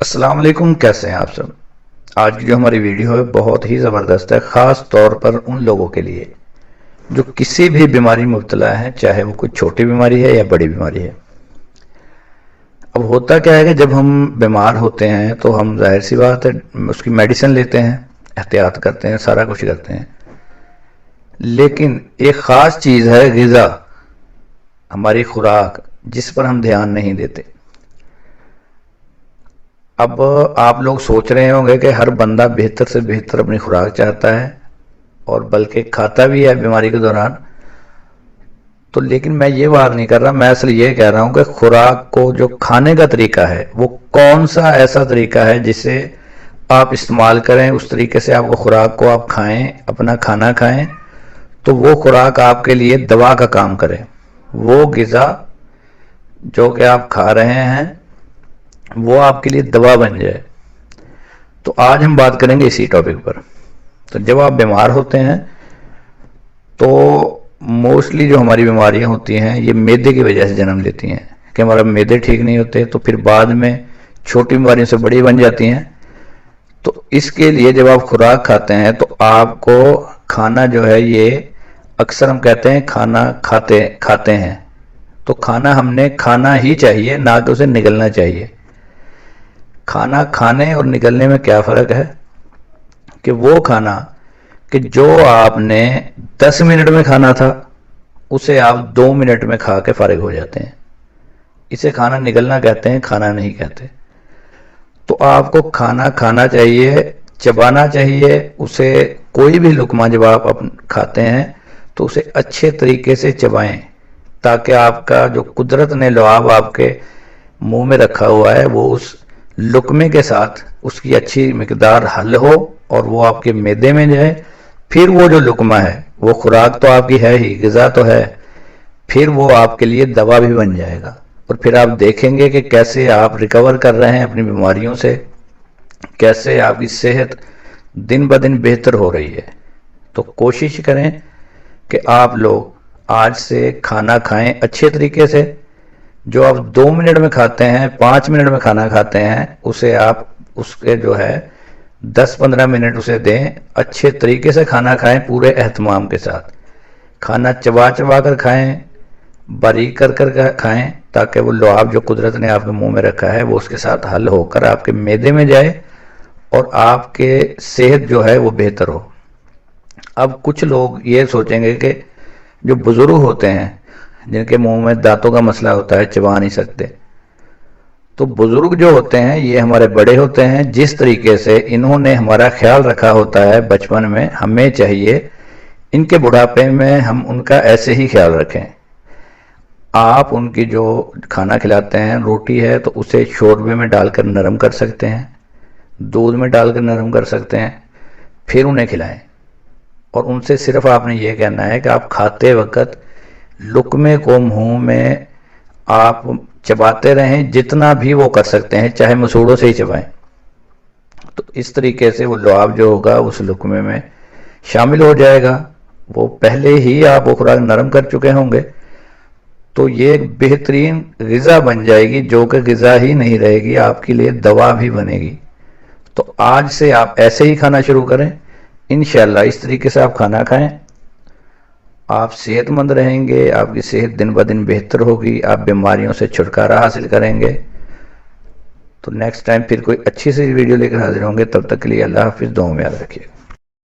السلام علیکم، کیسے ہیں آپ سب؟ آج کی جو ہماری ویڈیو ہے بہت ہی زبردست ہے، خاص طور پر ان لوگوں کے لیے جو کسی بھی بیماری مبتلا ہیں، چاہے وہ کوئی چھوٹی بیماری ہے یا بڑی بیماری ہے۔ اب ہوتا کیا ہے کہ جب ہم بیمار ہوتے ہیں تو ہم ظاہر سی بات ہے اس کی میڈیسن لیتے ہیں، احتیاط کرتے ہیں، سارا کچھ کرتے ہیں، لیکن ایک خاص چیز ہے غذا، ہماری خوراک، جس پر ہم دھیان نہیں دیتے۔ اب آپ لوگ سوچ رہے ہوں گے کہ ہر بندہ بہتر سے بہتر اپنی خوراک چاہتا ہے اور بلکہ کھاتا بھی ہے بیماری کے دوران، تو لیکن میں یہ بات نہیں کر رہا، میں اصل یہ کہہ رہا ہوں کہ خوراک کو جو کھانے کا طریقہ ہے وہ کون سا ایسا طریقہ ہے جسے آپ استعمال کریں، اس طریقے سے آپ کو خوراک کو آپ کھائیں، اپنا کھانا کھائیں تو وہ خوراک آپ کے لیے دوا کا کام کرے، وہ غذا جو کہ آپ کھا رہے ہیں وہ آپ کے لیے دوا بن جائے۔ تو آج ہم بات کریں گے اسی ٹاپک پر۔ تو جب آپ بیمار ہوتے ہیں تو موسٹلی جو ہماری بیماریاں ہوتی ہیں یہ معدے کی وجہ سے جنم لیتی ہیں کہ ہمارا معدے ٹھیک نہیں ہوتے، تو پھر بعد میں چھوٹی بیماریوں سے بڑی بن جاتی ہیں۔ تو اس کے لیے جب آپ خوراک کھاتے ہیں تو آپ کو کھانا جو ہے، یہ اکثر ہم کہتے ہیں کھانا کھاتے ہیں، تو کھانا ہم نے کھانا ہی چاہیے، نہ کہ اسے نگلنا چاہیے۔ کھانا کھانے اور نگلنے میں کیا فرق ہے کہ وہ کھانا کہ جو آپ نے 10 منٹ میں کھانا تھا اسے آپ 2 منٹ میں کھا کے فارغ ہو جاتے ہیں، اسے کھانا نگلنا کہتے ہیں، کھانا نہیں کہتے۔ تو آپ کو کھانا کھانا چاہیے، چبانا چاہیے اسے، کوئی بھی لقمہ جب آپ کھاتے ہیں تو اسے اچھے طریقے سے چبائیں تاکہ آپ کا جو قدرت نے لعاب آپ کے منہ میں رکھا ہوا ہے وہ اس لقمے کے ساتھ اس کی اچھی مقدار حل ہو اور وہ آپ کے معدے میں جائے۔ پھر وہ جو لقمہ ہے وہ خوراک تو آپ کی ہے ہی، غذا تو ہے، پھر وہ آپ کے لیے دوا بھی بن جائے گا، اور پھر آپ دیکھیں گے کہ کیسے آپ ریکور کر رہے ہیں اپنی بیماریوں سے، کیسے آپ کی صحت دن بدن بہتر ہو رہی ہے۔ تو کوشش کریں کہ آپ لوگ آج سے کھانا کھائیں اچھے طریقے سے، جو آپ 2 منٹ میں کھاتے ہیں، 5 منٹ میں کھانا کھاتے ہیں، اسے آپ اس کے جو ہے 10-15 منٹ اسے دیں، اچھے طریقے سے کھانا کھائیں، پورے اہتمام کے ساتھ کھانا چبا چبا کر کھائیں، باریک کر کر کھائیں تاکہ وہ لعاب جو قدرت نے آپ کے منہ میں رکھا ہے وہ اس کے ساتھ حل ہو کر آپ کے معدے میں جائے اور آپ کے صحت جو ہے وہ بہتر ہو۔ اب کچھ لوگ یہ سوچیں گے کہ جو بزرگ ہوتے ہیں جن کے منہ میں دانتوں کا مسئلہ ہوتا ہے، چبا نہیں سکتے، تو بزرگ جو ہوتے ہیں یہ ہمارے بڑے ہوتے ہیں، جس طریقے سے انہوں نے ہمارا خیال رکھا ہوتا ہے بچپن میں، ہمیں چاہیے ان کے بڑھاپے میں ہم ان کا ایسے ہی خیال رکھیں۔ آپ ان کی جو کھانا کھلاتے ہیں، روٹی ہے تو اسے شوربے میں ڈال کر نرم کر سکتے ہیں، دودھ میں ڈال کر نرم کر سکتے ہیں، پھر انہیں کھلائیں، اور ان سے صرف آپ نے یہ کہنا ہے کہ آپ کھاتے وقت لقمے کو منہ میں آپ چباتے رہیں، جتنا بھی وہ کر سکتے ہیں، چاہے مسوڑوں سے ہی چبائیں، تو اس طریقے سے وہ لعاب جو ہوگا اس لقمے میں شامل ہو جائے گا، وہ پہلے ہی آپ وہ خوراک نرم کر چکے ہوں گے، تو یہ ایک بہترین غذا بن جائے گی، جو کہ غذا ہی نہیں رہے گی، آپ کے لیے دوا بھی بنے گی۔ تو آج سے آپ ایسے ہی کھانا شروع کریں، انشاءاللہ اس طریقے سے آپ کھانا کھائیں، آپ صحت مند رہیں گے، آپ کی صحت دن بدن بہتر ہوگی، آپ بیماریوں سے چھٹکارا حاصل کریں گے۔ تو نیکسٹ ٹائم پھر کوئی اچھی سی ویڈیو لے کر حاضر ہوں گے، تب تک کے لیے اللہ حافظ، دعاؤں میں یاد رکھیے۔